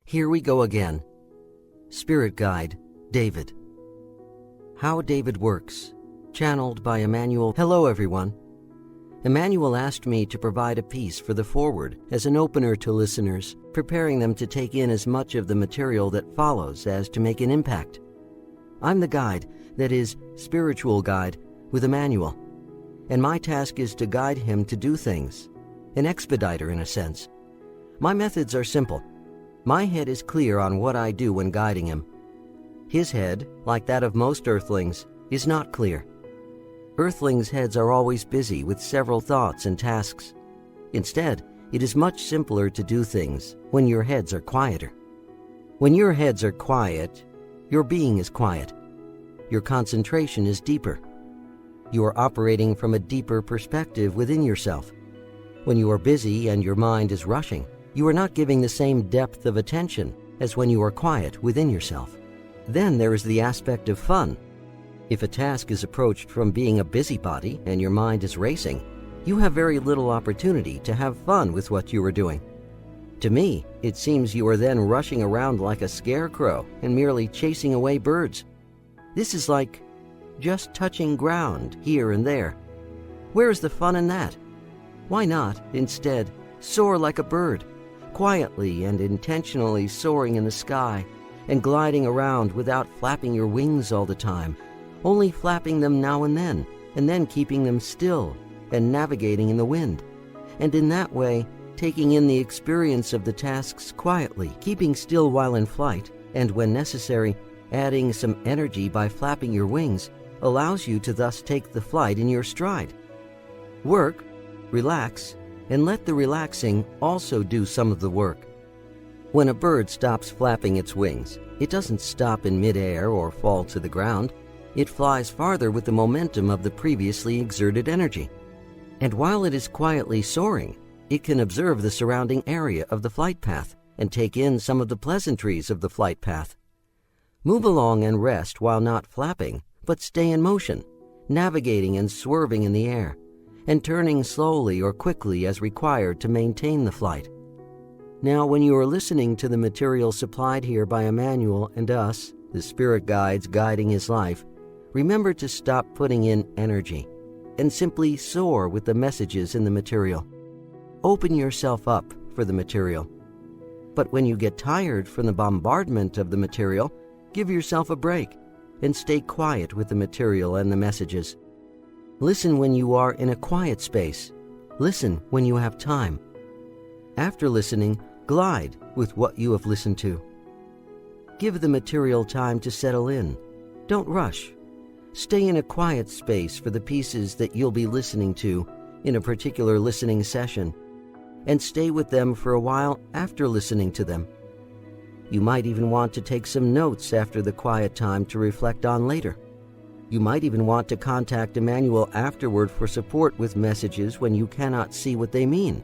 Here we go again. Spirit Guide, David. How David Works, channeled by Emmanuel. Hello everyone. Emmanuel asked me to provide a piece for the foreword as an opener to listeners, preparing them to take in as much of the material that follows as to make an impact. I'm the guide, that is, spiritual guide, with Emmanuel, and my task is to guide him to do things, an expediter in a sense. My methods are simple. My head is clear on what I do when guiding him. His head, like that of most Earthlings, is not clear. Earthlings' heads are always busy with several thoughts and tasks. Instead, it is much simpler to do things when your heads are quieter. When your heads are quiet, your being is quiet. Your concentration is deeper. You are operating from a deeper perspective within yourself. When you are busy and your mind is rushing, you are not giving the same depth of attention as when you are quiet within yourself. Then there is the aspect of fun. If a task is approached from being a busybody and your mind is racing, you have very little opportunity to have fun with what you are doing. To me, it seems you are then rushing around like a scarecrow and merely chasing away birds. This is like just touching ground here and there. Where is the fun in that? Why not, instead, soar like a bird, quietly and intentionally soaring in the sky and gliding around without flapping your wings all the time, only flapping them now and then keeping them still and navigating in the wind, and in that way taking in the experience of the tasks quietly, keeping still while in flight, and when necessary, adding some energy by flapping your wings allows you to thus take the flight in your stride. Work, relax, and let the relaxing also do some of the work. When a bird stops flapping its wings, it doesn't stop in midair or fall to the ground. It flies farther with the momentum of the previously exerted energy. And while it is quietly soaring, it can observe the surrounding area of the flight path and take in some of the pleasantries of the flight path. Move along and rest while not flapping, but stay in motion, navigating and swerving in the air, and turning slowly or quickly as required to maintain the flight. Now, when you are listening to the material supplied here by Emmanuel and us, the spirit guides guiding his life, remember to stop putting in energy and simply soar with the messages in the material. Open yourself up for the material. But when you get tired from the bombardment of the material, give yourself a break and stay quiet with the material and the messages. Listen when you are in a quiet space. Listen when you have time. After listening, glide with what you have listened to. Give the material time to settle in. Don't rush. Stay in a quiet space for the pieces that you'll be listening to in a particular listening session, and stay with them for a while after listening to them. You might even want to take some notes after the quiet time to reflect on later. You might even want to contact Emmanuel afterward for support with messages when you cannot see what they mean,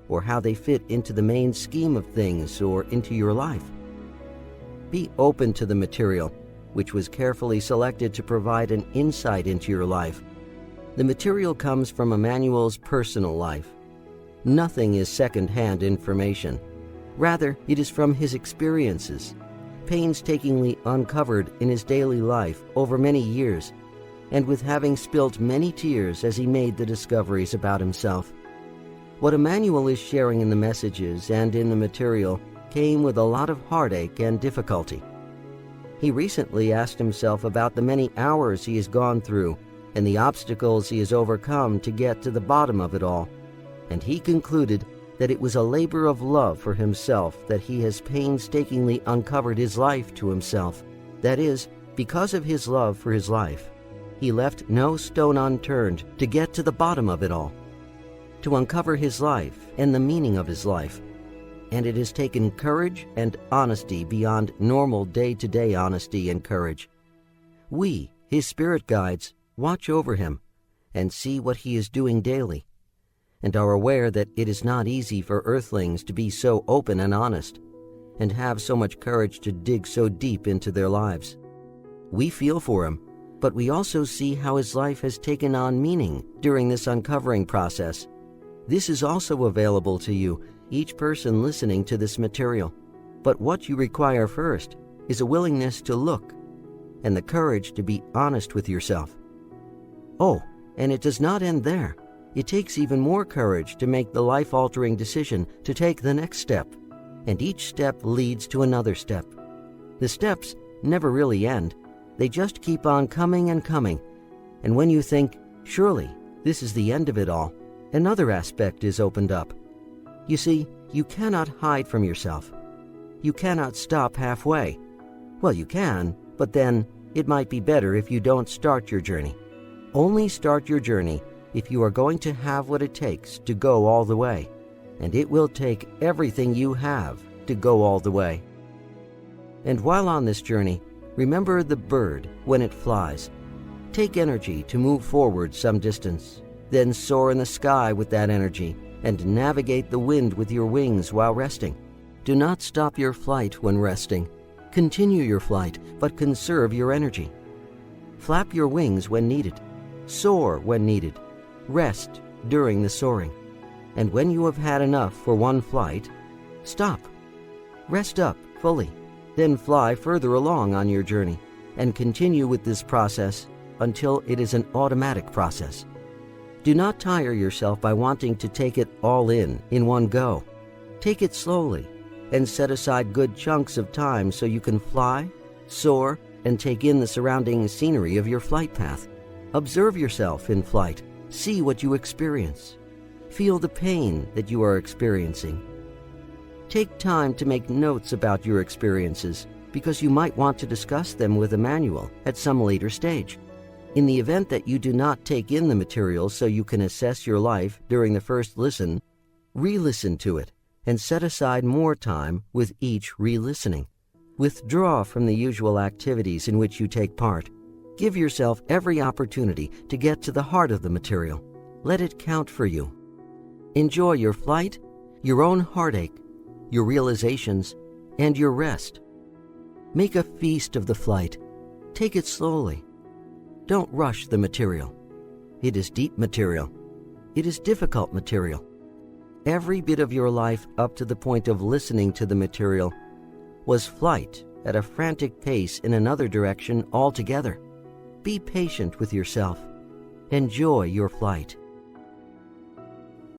or how they fit into the main scheme of things or into your life. Be open to the material, which was carefully selected to provide an insight into your life. The material comes from Emmanuel's personal life. Nothing is second-hand information. Rather, it is from his experiences, painstakingly uncovered in his daily life over many years, and with having spilt many tears as he made the discoveries about himself. What Emmanuel is sharing in the messages and in the material came with a lot of heartache and difficulty. He recently asked himself about the many hours he has gone through and the obstacles he has overcome to get to the bottom of it all, and he concluded that it was a labor of love for himself that he has painstakingly uncovered his life to himself. That is, because of his love for his life, he left no stone unturned to get to the bottom of it all, to uncover his life and the meaning of his life. And it has taken courage and honesty beyond normal day-to-day honesty and courage. We, his spirit guides, watch over him and see what he is doing daily, and are aware that it is not easy for Earthlings to be so open and honest, and have so much courage to dig so deep into their lives. We feel for him, but we also see how his life has taken on meaning during this uncovering process. This is also available to you, each person listening to this material. But what you require first is a willingness to look and the courage to be honest with yourself. Oh, and it does not end there. It takes even more courage to make the life-altering decision to take the next step, and each step leads to another step. The steps never really end. They just keep on coming and coming, and when you think, surely this is the end of it all, another aspect is opened up. You see, you cannot hide from yourself. You cannot stop halfway. Well, you can, but then it might be better if you don't start your journey. Only start your journey if you are going to have what it takes to go all the way, and it will take everything you have to go all the way. And while on this journey, remember the bird when it flies. Take energy to move forward some distance, then soar in the sky with that energy and navigate the wind with your wings while resting. Do not stop your flight when resting. Continue your flight, but conserve your energy. Flap your wings when needed. Soar when needed. Rest during the soaring. And when you have had enough for one flight, stop. Rest up fully. Then fly further along on your journey and continue with this process until it is an automatic process. Do not tire yourself by wanting to take it all in one go. Take it slowly and set aside good chunks of time so you can fly, soar, and take in the surrounding scenery of your flight path. Observe yourself in flight. See what you experience. Feel the pain that you are experiencing. Take time to make notes about your experiences because you might want to discuss them with Emmanuel at some later stage. In the event that you do not take in the material so you can assess your life during the first listen, re-listen to it and set aside more time with each re-listening. Withdraw from the usual activities in which you take part. Give yourself every opportunity to get to the heart of the material. Let it count for you. Enjoy your flight, your own heartache, your realizations, and your rest. Make a feast of the flight. Take it slowly. Don't rush the material. It is deep material. It is difficult material. Every bit of your life up to the point of listening to the material was flight at a frantic pace in another direction altogether. Be patient with yourself. Enjoy your flight.